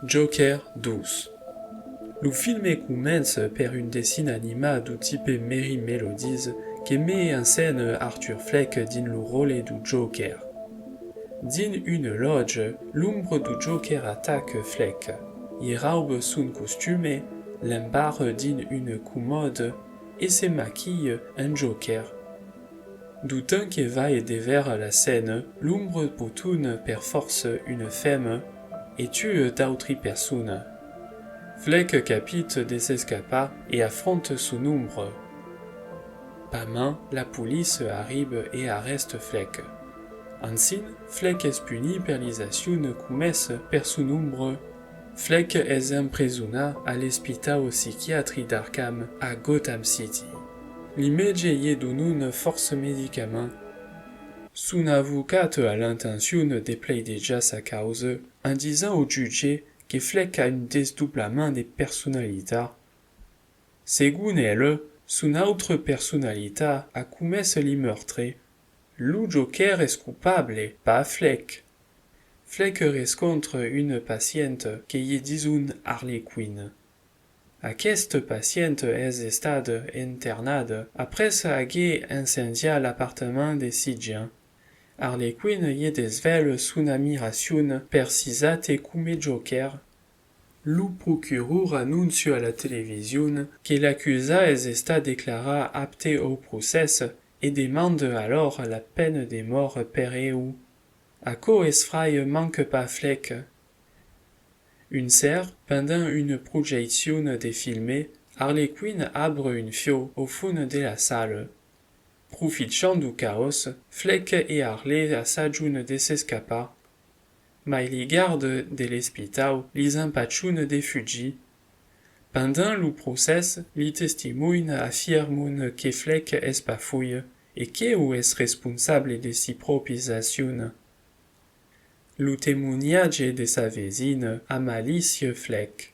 Joker 12. Lo film commence per un dessin animat du type Merry Melodies qui met en scène Arthur Fleck din lo rôle du Joker. Din une lodge, l'ombre du Joker attaque Fleck. Il raube son costume, l'embarre din une commode et se maquille en Joker. Du temps que va et devers la scène, l'ombre potoune per force une femme et tue d'autres personnes. Fleck capite des escapas et affronte son ombre. Pas main, la police arrive et arrête Fleck. Ainsi, Fleck est puni per les actions commises per son ombre. Fleck est emprisonné à l'hôpital psychiatrique d'Arkham à Gotham City. L'image est donné force médicaments. Son avocat a l'intention de plaider sa cause en disant au juge que Fleck a un dédoublement de personnalité. Selon elle, son autre personnalité a commis les meurtres. Le Joker est coupable, pas Fleck. Fleck rencontre une patiente qui est disons Harley Quinn. Cette patiente est stade internade après avoir incendié l'appartement de Sidjian. Harley Quinn y desvèle son admiration per ses actes comme Joker. Le procureur annonce à la télévision que l'accusé est déclaré apte au procès et demande alors la peine de mort per eux. À quoi effraie manque pas Fleck. Une serre, pendant une projection de film, Harley Quinn ouvre une fio au fond de la salle. Profitant du chaos, Fleck et Harley s'adjoignent de s'escaper. Mais les gardes de l'hôpital les empêchent de fuir. Pendant le procès, les témoins affirment que Fleck est pas fouille et qu'il est responsable de ses propres actions. Le témoignage de sa voisine a malice Fleck.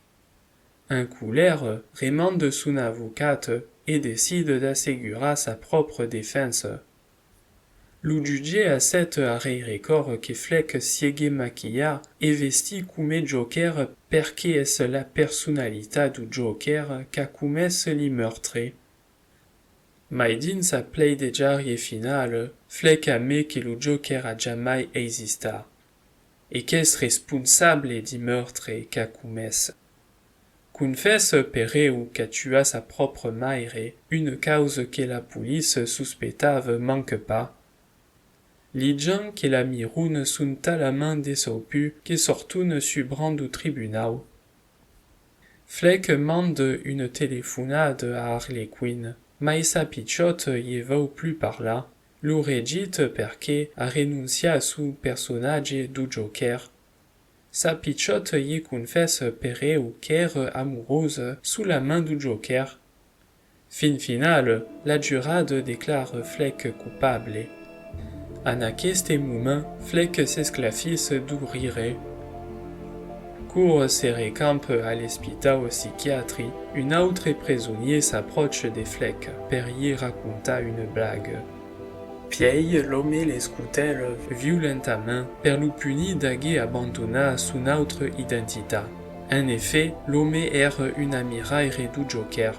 En colère, demande son avocate et décide d'assurer sa propre défense. Le juge accepte à record que Fleck s'est maquillé et vesti comme Joker parce que c'est la personnalité du Joker qui a commis les meurtres. Mais dans sa plaidoirie finale, Fleck admet que le Joker a jamais existé et qu'est responsable des meurtres qu'a commis. Confesse Pereu qu'a tué sa propre mère, une cause que la police suspectave manque pas. Les gens qui la mirent sont tellement déçus que sortent subrant du tribunal. Fleck mande une téléphonade à Harley Quinn, mais sa pichotte y va plus par là. Le rejette parce a renoncé à son personnage du Joker. Sa pichotte y confesse Pereu qu'est amoureuse sous la main du Joker. Fin final, la jurade déclare Fleck coupable. En aquest moment, Fleck s'esclafisse du rire. Cour se recampe à l'hôpital psychiatrique, une autre prisonnier s'approche de Fleck per y raconter une blague. Puis l'homme l'escoutelle violentement per le punir d'avoir abandonné son autre identité. En effet, l'homme est une admiraire du Joker.